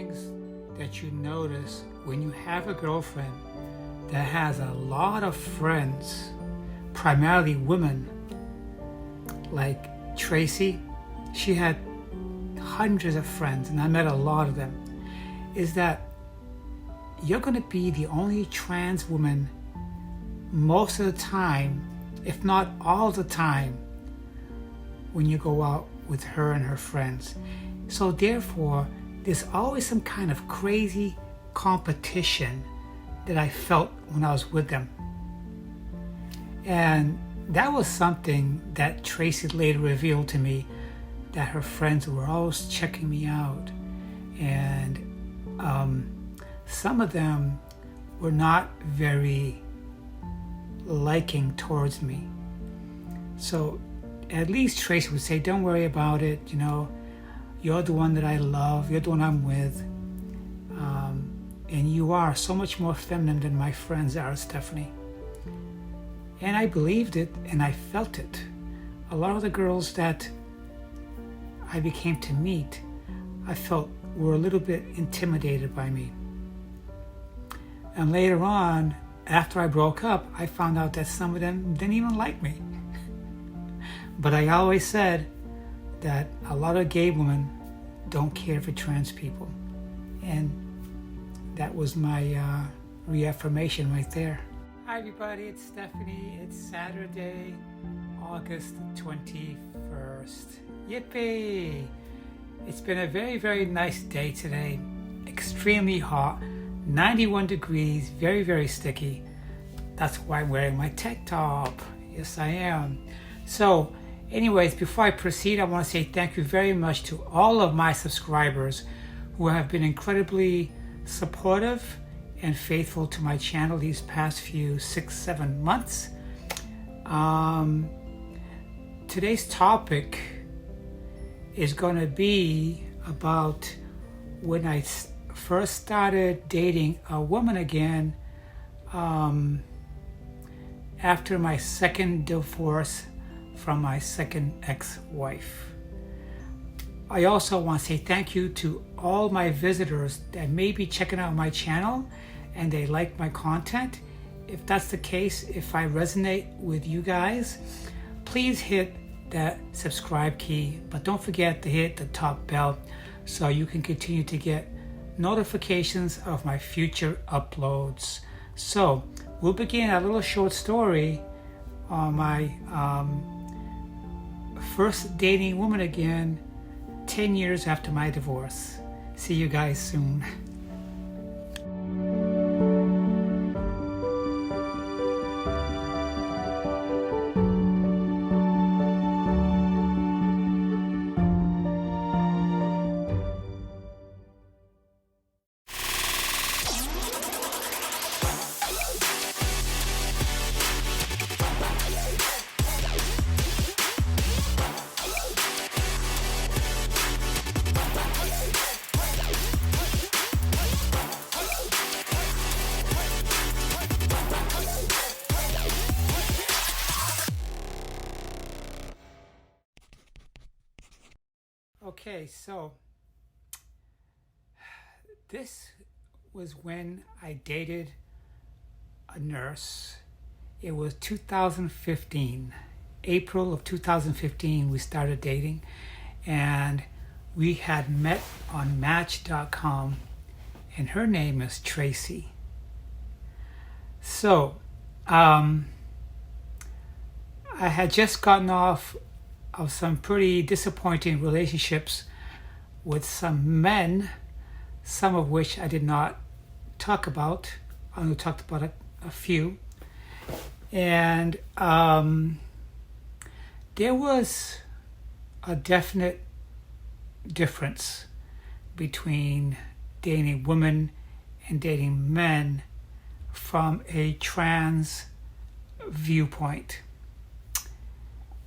things that you notice when you have a girlfriend that has a lot of friends, primarily women, like Tracy. She had hundreds of friends, and I met a lot of them, is that you're going to be the only trans woman most of the time, if not all the time, when you go out with her and her friends. So therefore, there's always some kind of crazy competition that I felt when I was with them. And that was something that Tracy later revealed to me, that her friends were always checking me out. And some of them were not very liking towards me. So at least Tracy would say, don't worry about it, you know, you're the one that I love, you're the one I'm with. And you are so much more feminine than my friends are, Stephanie. And I believed it and I felt it. A lot of the girls that I became to meet, I felt were a little bit intimidated by me. And later on, after I broke up, I found out that some of them didn't even like me. But I always said that a lot of gay women don't care for trans people. And that was my reaffirmation right there. Hi everybody, it's Stephanie. It's Saturday, August 21st. Yippee! It's been a very, very nice day today. Extremely hot, 91 degrees, very, very sticky. That's why I'm wearing my tech top. Yes, I am. So, anyways, before I proceed, I want to say thank you very much to all of my subscribers who have been incredibly supportive and faithful to my channel these past few 6-7 months. Today's topic is going to be about when I first started dating a woman again after my second divorce from my second ex-wife. I also want to say thank you to all my visitors that may be checking out my channel and they like my content. If that's the case, if I resonate with you guys, please hit that subscribe key, but don't forget to hit the top bell so you can continue to get notifications of my future uploads. So we'll begin a little short story on my first dating woman again 10 years after my divorce. See you guys soon. Okay, so this was when I dated a nurse. It was 2015, April of 2015 we started dating, and we had met on Match.com, and her name is Tracy. So I had just gotten off of some pretty disappointing relationships with some men, some of which I did not talk about. I only talked about a few. And there was a definite difference between dating women and dating men from a trans viewpoint.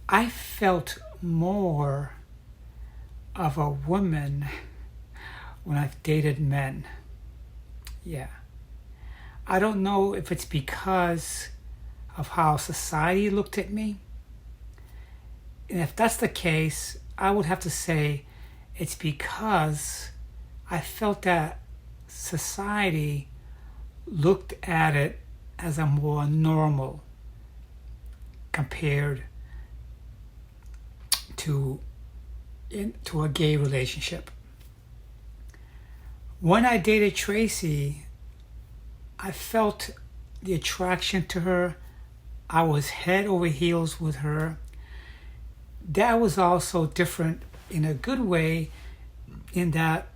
I felt more of a woman when I've dated men. Yeah. I don't know if it's because of how society looked at me. And if that's the case, I would have to say it's because I felt that society looked at it as a more normal compared to a gay relationship. When I dated Tracy, I felt the attraction to her. I was head over heels with her. That was also different in a good way, in that,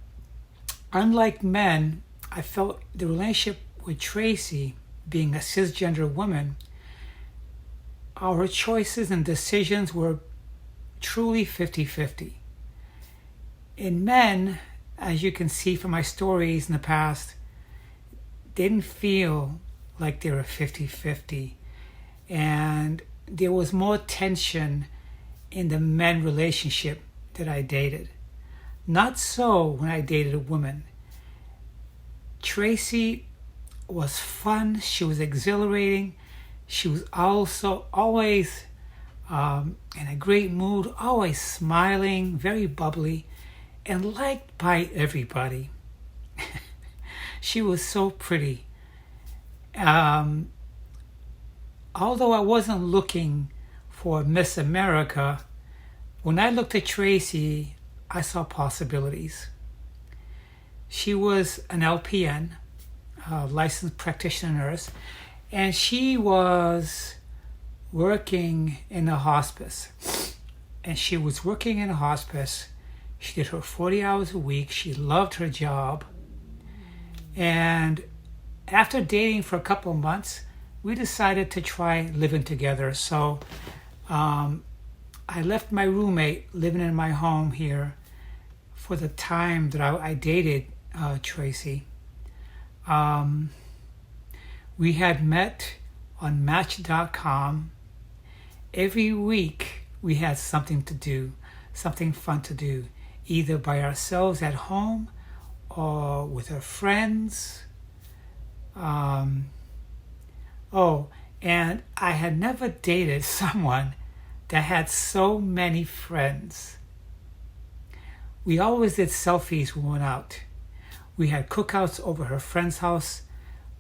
unlike men, I felt the relationship with Tracy, being a cisgender woman, our choices and decisions were truly 50-50. In men, as you can see from my stories in the past, didn't feel like they were 50-50. And there was more tension in the men relationship that I dated. Not so when I dated a woman. Tracy was fun. She was exhilarating. She was also always in a great mood, always smiling, very bubbly, and liked by everybody. She was so pretty. Although I wasn't looking for Miss America, when I looked at Tracy, I saw possibilities. She was an LPN, licensed practitioner nurse, and she was working in a hospice. And she was working in a hospice. She did her 40 hours a week. She loved her job. And after dating for a couple of months, we decided to try living together. So I left my roommate living in my home here for the time that I dated Tracy. We had met on Match.com. Every week we had something to do, something fun to do, either by ourselves at home or with our friends. And I had never dated someone that had so many friends. We always did selfies when we went out. We had cookouts over her friend's house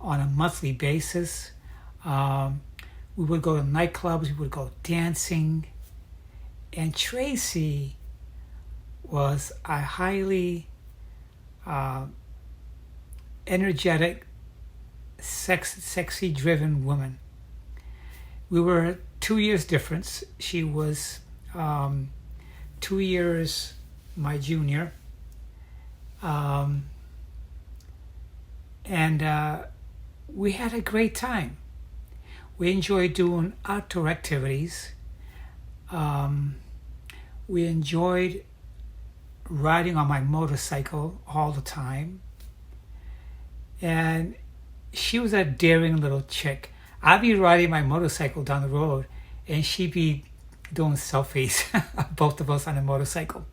on a monthly basis. We would go to nightclubs, we would go dancing. And Tracy was a highly energetic, sexy-driven woman. We were 2 years difference. She was 2 years my junior. And we had a great time. We enjoyed doing outdoor activities. We enjoyed riding on my motorcycle all the time. And she was a daring little chick. I'd be riding my motorcycle down the road and she'd be doing selfies, both of us on a motorcycle.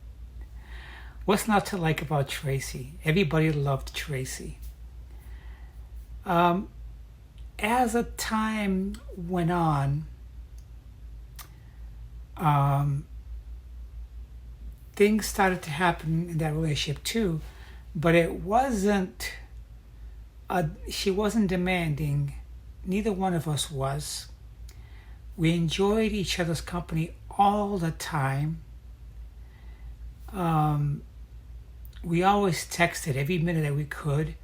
What's not to like about Tracy? Everybody loved Tracy. As the time went on, things started to happen in that relationship too, but it wasn't, she wasn't demanding. Neither one of us was. We enjoyed each other's company all the time. We always texted every minute that we could.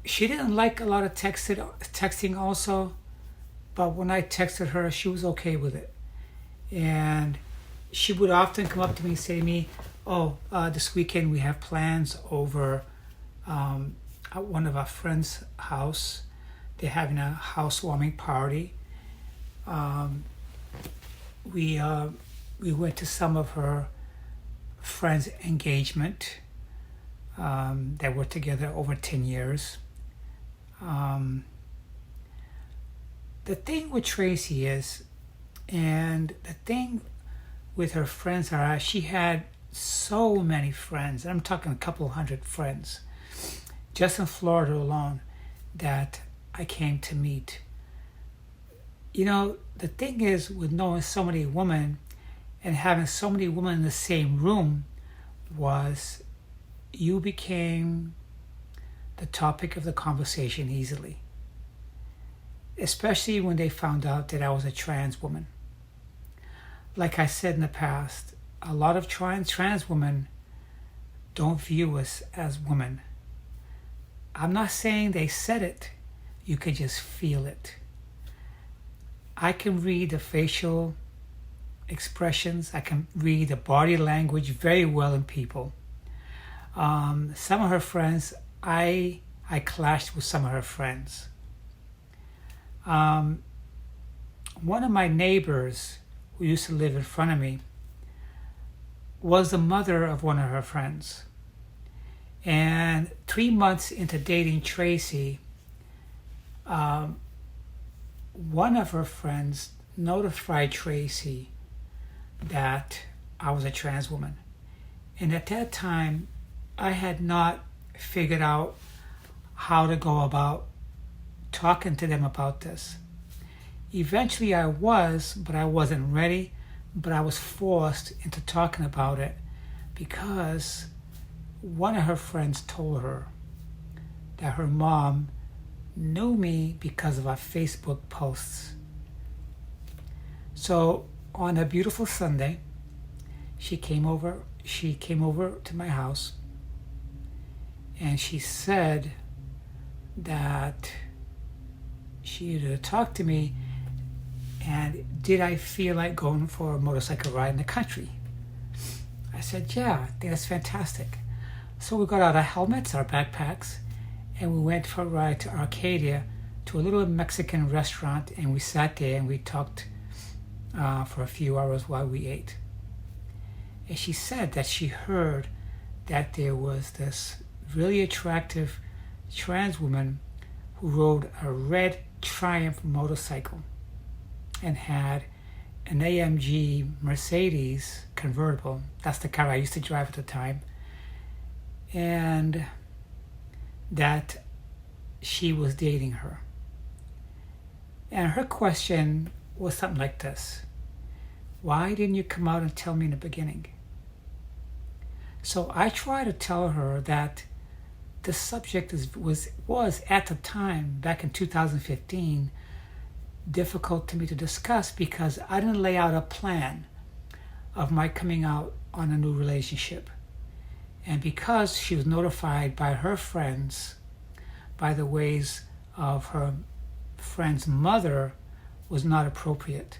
She didn't like a lot of texting also, but when I texted her, she was okay with it. And she would often come up to me and say to me, this weekend we have plans over at one of our friends' house. They're having a housewarming party. We went to some of her friends' engagement. They were together over 10 years. The thing with Tracy is, and the thing with her friends are, she had so many friends. I'm talking a couple hundred friends, just in Florida alone, that I came to meet. You know, the thing is, with knowing so many women and having so many women in the same room, was you became the topic of the conversation easily, especially when they found out that I was a trans woman. Like I said in the past, a lot of trans women don't view us as women. I'm not saying they said it, you could just feel it. I can read the facial expressions, I can read the body language very well in people. Some of her friends, I clashed with some of her friends. One of my neighbors who used to live in front of me was the mother of one of her friends. And 3 months into dating Tracy, one of her friends notified Tracy that I was a trans woman. And at that time, I had not figured out how to go about talking to them about this. Eventually I was, but I wasn't ready, but I was forced into talking about it because one of her friends told her that her mom knew me because of our Facebook posts. So on a beautiful Sunday, she came over to my house and she said that she needed to talk to me and did I feel like going for a motorcycle ride in the country. I said, yeah, I think that's fantastic. So we got out our helmets, our backpacks, and we went for a ride to Arcadia to a little Mexican restaurant, and we sat there and we talked for a few hours while we ate. And she said that she heard that there was this really attractive trans woman who rode a red Triumph motorcycle and had an AMG Mercedes convertible. That's the car I used to drive at the time. And that she was dating her. And her question was something like this: why didn't you come out and tell me in the beginning? So I tried to tell her that the subject was at the time, back in 2015, difficult to me to discuss because I didn't lay out a plan of my coming out on a new relationship. And because she was notified by her friends, by the ways of her friend's mother was not appropriate,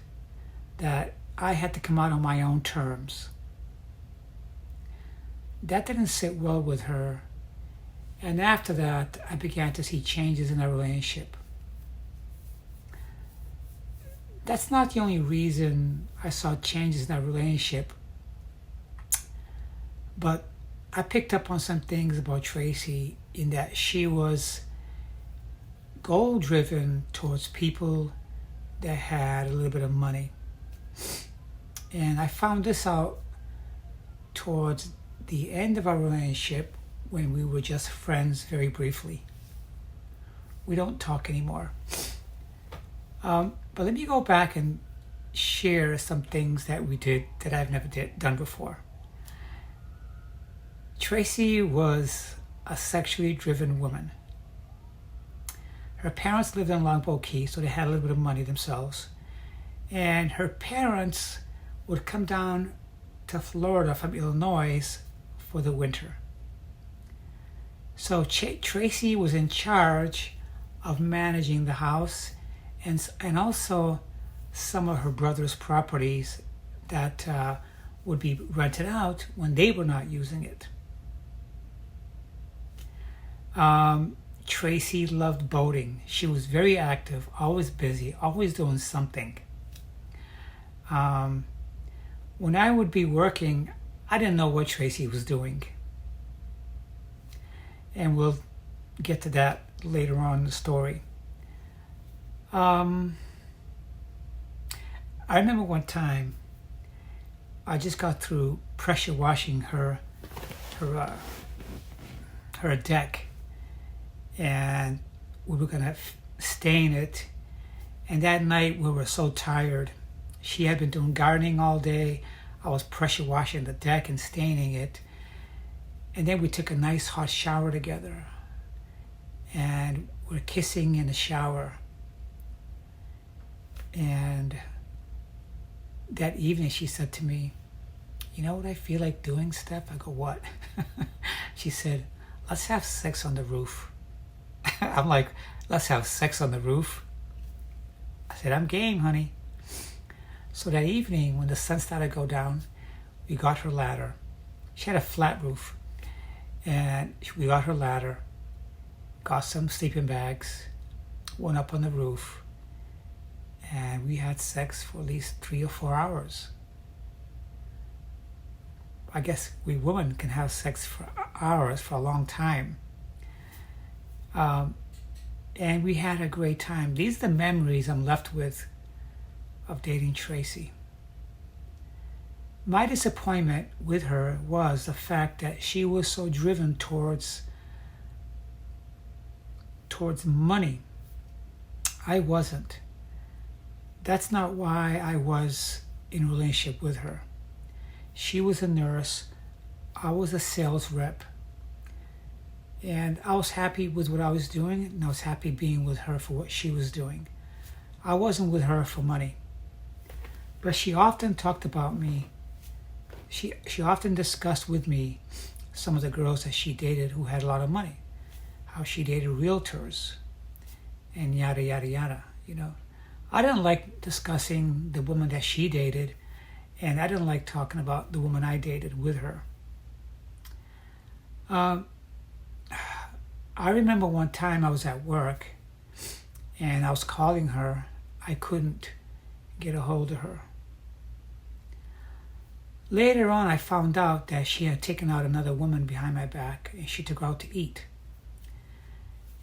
that I had to come out on my own terms. That didn't sit well with her. And after that, I began to see changes in our relationship. That's not the only reason I saw changes in our relationship, but I picked up on some things about Tracy in that she was goal-driven towards people that had a little bit of money. And I found this out towards the end of our relationship when we were just friends very briefly. We don't talk anymore. But let me go back and share some things that we did that I've never done before. Tracy was a sexually driven woman. Her parents lived in Longboat Key, so they had a little bit of money themselves. And her parents would come down to Florida from Illinois for the winter. So Tracy was in charge of managing the house and also some of her brother's properties that would be rented out when they were not using it. Tracy loved boating. She was very active, always busy, always doing something. When I would be working, I didn't know what Tracy was doing. And we'll get to that later on in the story. I remember one time I just got through pressure washing her deck, and we were gonna stain it. And that night we were so tired. She had been doing gardening all day. I was pressure washing the deck and staining it. And then we took a nice hot shower together. And we're kissing in the shower. And that evening she said to me, you know what I feel like doing, Steph? I go, what? She said, let's have sex on the roof. I'm like, let's have sex on the roof? I said, I'm game, honey. So that evening, when the sun started to go down, we got her ladder. She had a flat roof. And we got her ladder, got some sleeping bags, went up on the roof, and we had sex for at least 3 or 4 hours. I guess we women can have sex for hours for a long time. And we had a great time. These are the memories I'm left with of dating Tracy. My disappointment with her was the fact that she was so driven towards money. I wasn't. That's not why I was in a relationship with her. She was a nurse. I was a sales rep. And I was happy with what I was doing, and I was happy being with her for what she was doing. I wasn't with her for money. But she often talked about me. She often discussed with me some of the girls that she dated who had a lot of money, how she dated realtors, and yada, yada, yada, you know. I didn't like discussing the woman that she dated, and I didn't like talking about the woman I dated with her. I remember one time I was at work, and I was calling her. I couldn't get a hold of her. Later on, I found out that she had taken out another woman behind my back, and she took her out to eat.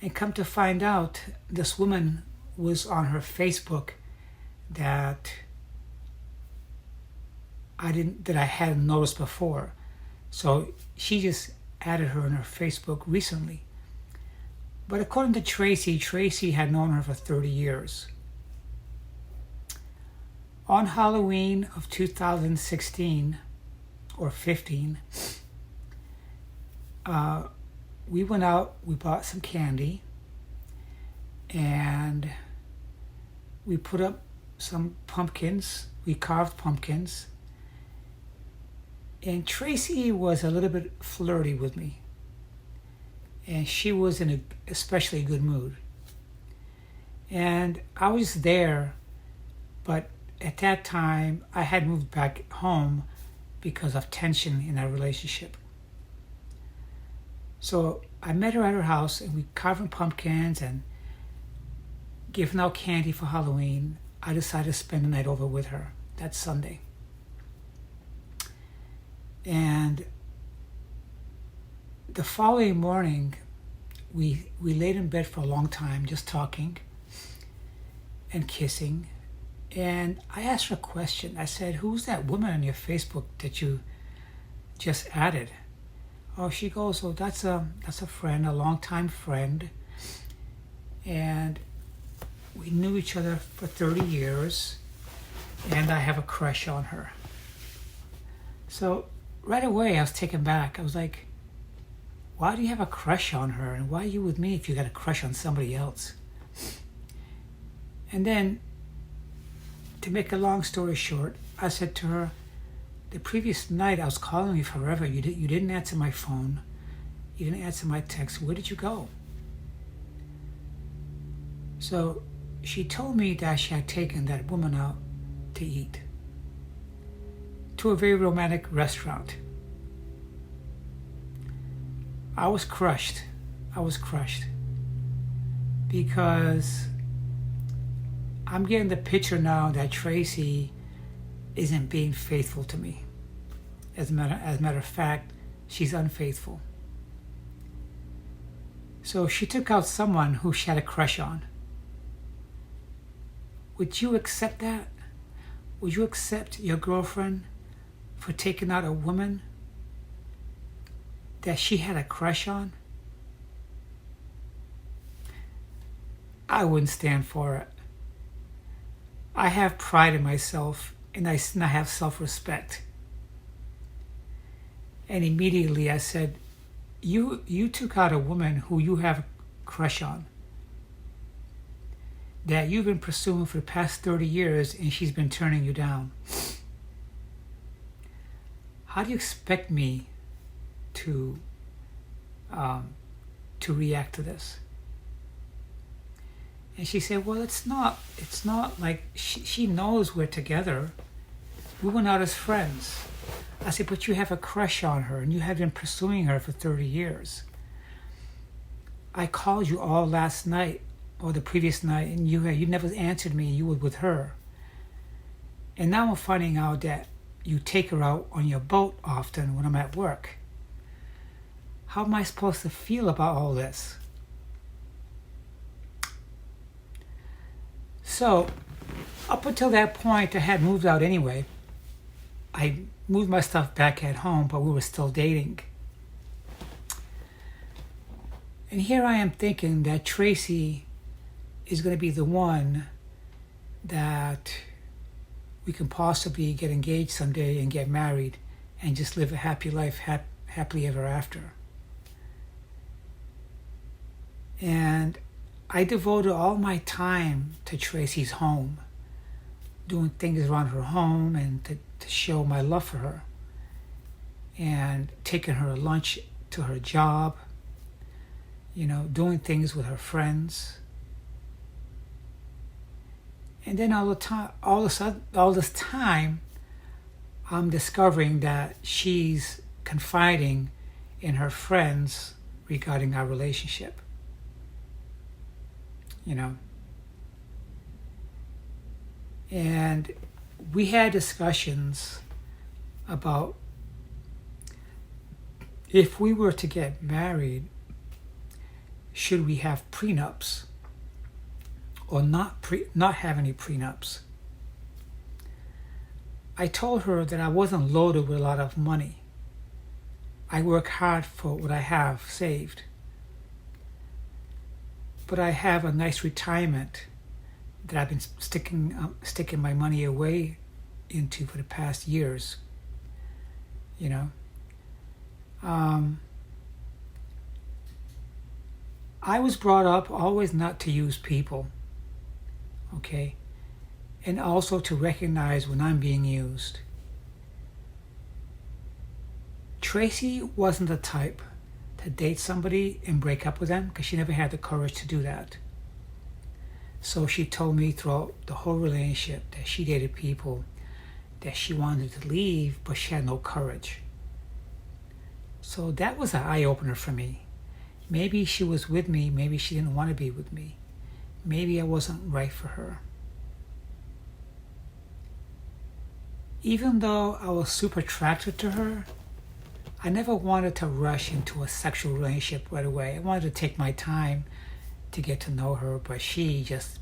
And come to find out, this woman was on her Facebook that I hadn't noticed before. So she just added her on her Facebook recently. But according to Tracy, Tracy had known her for 30 years. On Halloween of 2016 or 15, we went out, we bought some candy, and we put up some pumpkins. We carved pumpkins. And Tracy was a little bit flirty with me. And she was in an especially good mood. And I was there, but at that time, I had moved back home because of tension in our relationship. So I met her at her house, and we carved pumpkins and giving out candy for Halloween. I decided to spend the night over with her that Sunday. And the following morning, we laid in bed for a long time, just talking and kissing. And I asked her a question. I said, who's that woman on your Facebook that you just added? Oh, she goes, oh, that's a friend, a longtime friend. And we knew each other for 30 years, and I have a crush on her. So right away, I was taken back. I was like, why do you have a crush on her? And why are you with me if you got a crush on somebody else? And then, to make a long story short, I said to her, the previous night I was calling you forever. You didn't answer my phone. You didn't answer my text. Where did you go? So she told me that she had taken that woman out to eat to a very romantic restaurant. I was crushed. Because I'm getting the picture now that Tracy isn't being faithful to me. As a matter of fact, she's unfaithful. So she took out someone who she had a crush on. Would you accept that? Would you accept your girlfriend for taking out a woman that she had a crush on? I wouldn't stand for it. I have pride in myself, and I have self-respect. And immediately I said, you took out a woman who you have a crush on, that you've been pursuing for the past 30 years, and she's been turning you down. How do you expect me to react to this? And she said, well, it's not like she knows we're together. We went out as friends. I said, but you have a crush on her, and you have been pursuing her for 30 years. I called you all last night or the previous night, and you never answered me. You were with her. And now I'm finding out that you take her out on your boat often when I'm at work. How am I supposed to feel about all this? So, up until that point, I had moved out anyway. I moved my stuff back at home, but we were still dating. And here I am thinking that Tracy is going to be the one that we can possibly get engaged someday and get married and just live a happy life, happily ever after. And I devoted all my time to Tracy's home, doing things around her home and to show my love for her, and taking her lunch to her job, doing things with her friends. And then all this time, I'm discovering that she's confiding in her friends regarding our relationship. And we had discussions about if we were to get married, should we have prenups or not have any prenups? I told her that I wasn't loaded with a lot of money. I work hard for what I have saved. But I have a nice retirement that I've been sticking my money away into for the past years. I was brought up always not to use people, okay? And also to recognize when I'm being used. Tracy wasn't the type to date somebody and break up with them because she never had the courage to do that. So she told me throughout the whole relationship that she dated people that she wanted to leave, but she had no courage. So that was an eye-opener for me. Maybe she was with me, maybe she didn't want to be with me. Maybe I wasn't right for her. Even though I was super attracted to her, I never wanted to rush into a sexual relationship right away. I wanted to take my time to get to know her, but she just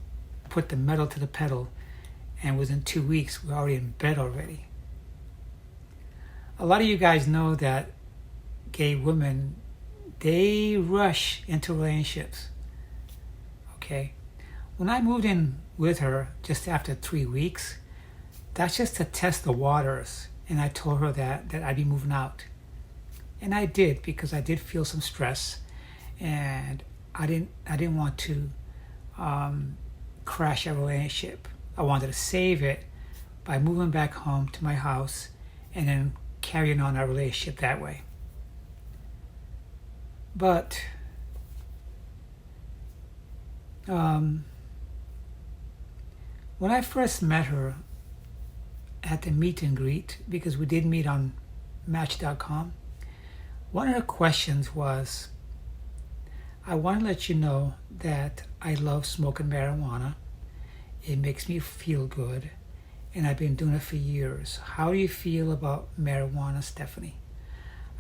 put the metal to the pedal, and within 2 weeks, we're already in bed already. A lot of you guys know that gay women, they rush into relationships, okay? When I moved in with her just after 3 weeks, that's just to test the waters, and I told her that I'd be moving out. And I did, because I did feel some stress, and I didn't want to crash a relationship. I wanted to save it by moving back home to my house and then carrying on our relationship that way. But when I first met her at the meet and greet, because we did meet on Match.com, one of her questions was, I want to let you know that I love smoking marijuana. It makes me feel good, and I've been doing it for years. How do you feel about marijuana, Stephanie?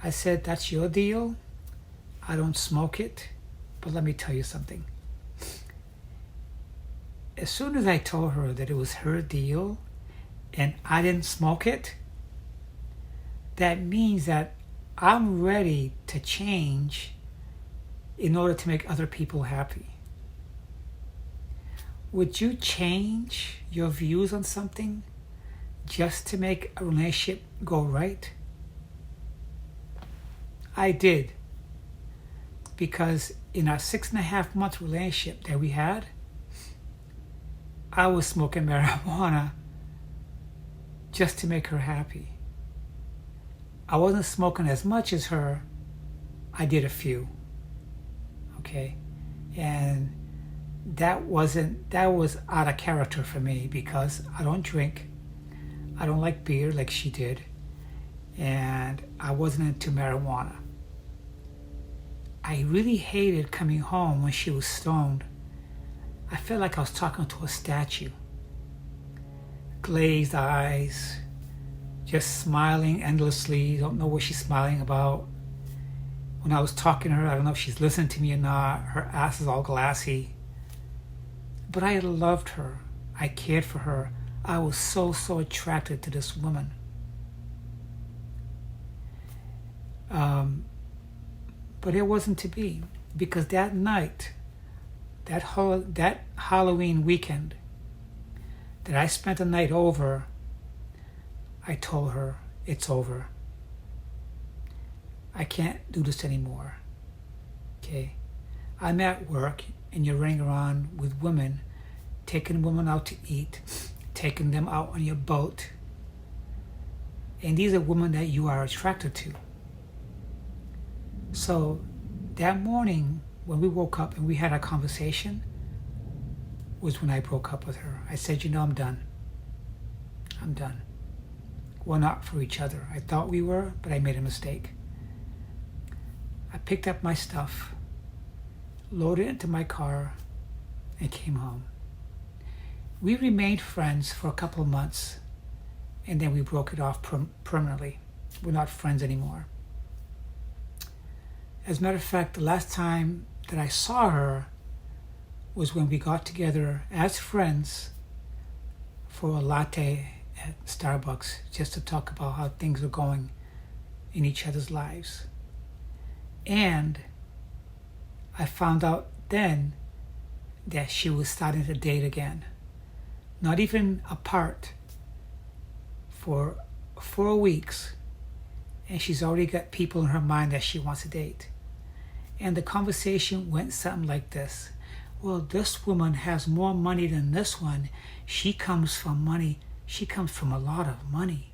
I said, that's your deal. I don't smoke it, but let me tell you something. As soon as I told her that it was her deal and I didn't smoke it, that means that I'm ready to change in order to make other people happy. Would you change your views on something just to make a relationship go right? I did. because in our 6.5 month relationship that we had, I was smoking marijuana just to make her happy. I wasn't smoking as much as her. I did a few. Okay? And that was out of character for me because I don't drink. I don't like beer like she did. And I wasn't into marijuana. I really hated coming home when she was stoned. I felt like I was talking to a statue. Glazed eyes, just smiling endlessly. Don't know what she's smiling about. When I was talking to her, I don't know if she's listening to me or not. Her ass is all glassy. But I loved her. I cared for her. I was so attracted to this woman. But it wasn't to be, because that night, that Halloween weekend that I spent the night over, I told her, it's over. I can't do this anymore. Okay? I'm at work and you're running around with women, taking women out to eat, taking them out on your boat. And these are women that you are attracted to. So that morning when we woke up and we had a conversation was when I broke up with her. I said, I'm done. I'm done. We're not for each other. I thought we were, but I made a mistake. I picked up my stuff, loaded it into my car, and came home. We remained friends for a couple of months, and then we broke it off permanently. We're not friends anymore. As a matter of fact, the last time that I saw her was when we got together as friends for a latte at Starbucks, just to talk about how things are going in each other's lives. And I found out then that she was starting to date again. Not even apart for 4 weeks, and she's already got people in her mind that she wants to date. And the conversation went something like this. Well, this woman has more money than this one. She comes from money. She comes from a lot of money.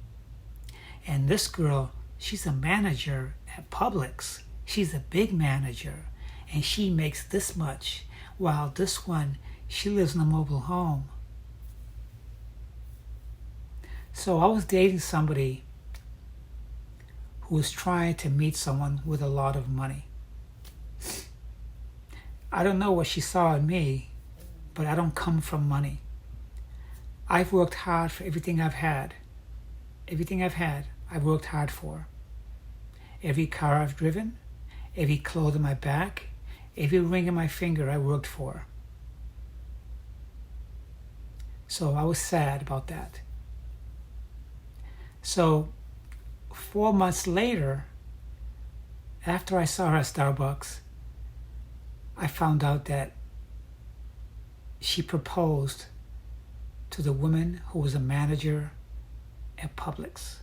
And this girl, she's a manager at Publix. She's a big manager. And she makes this much. While this one, she lives in a mobile home. So I was dating somebody who was trying to meet someone with a lot of money. I don't know what she saw in me, but I don't come from money. I've worked hard for everything I've had. Everything I've had, I've worked hard for. Every car I've driven, every clothes on my back, every ring on my finger I worked for. So I was sad about that. So 4 months later, after I saw her at Starbucks, I found out that she proposed to the woman who was a manager at Publix.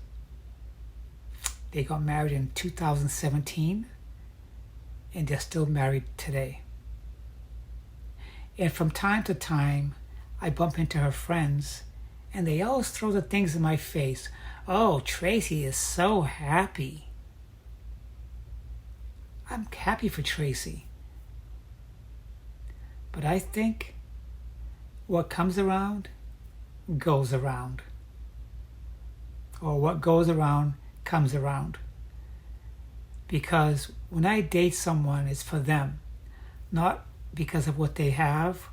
They got married in 2017, and they're still married today. And from time to time, I bump into her friends, and they always throw the things in my face. Oh, Tracy is so happy. I'm happy for Tracy. But I think what comes around goes around. Or what goes around comes around. Because when I date someone, it's for them, not because of what they have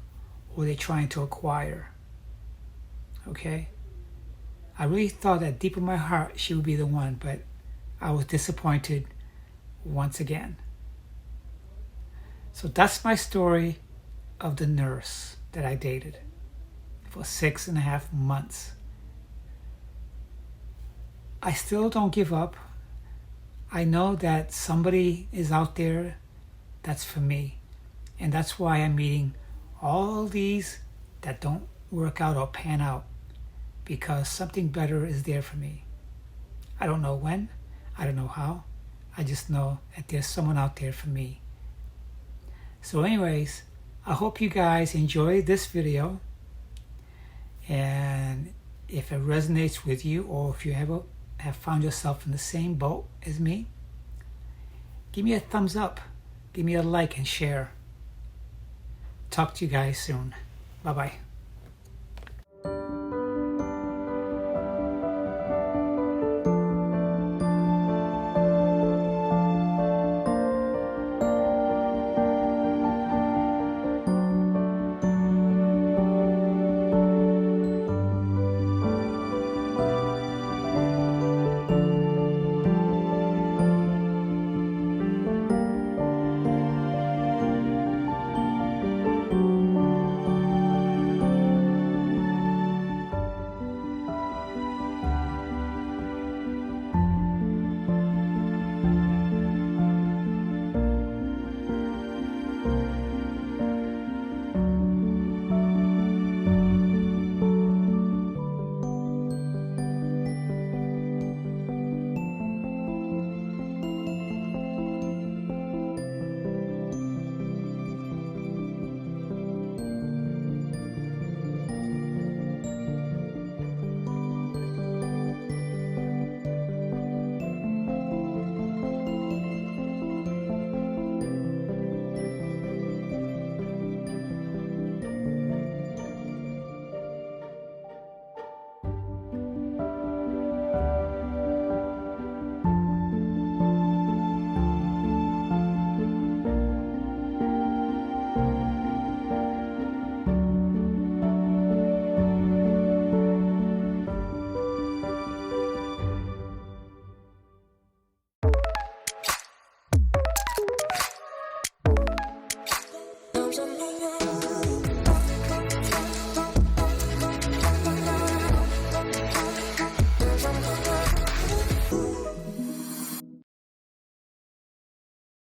or they're trying to acquire. Okay? I really thought that deep in my heart she would be the one, but I was disappointed once again. So that's my story of the nurse that I dated for 6.5 months. I still don't give up. I know that somebody is out there that's for me. And that's why I'm meeting all these that don't work out or pan out, because something better is there for me. I don't know when, I don't know how. I just know that there's someone out there for me. So anyways, I hope you guys enjoyed this video, and if it resonates with you, or if you ever have found yourself in the same boat as me, give me a thumbs up, give me a like and share. Talk to you guys soon. Bye-bye.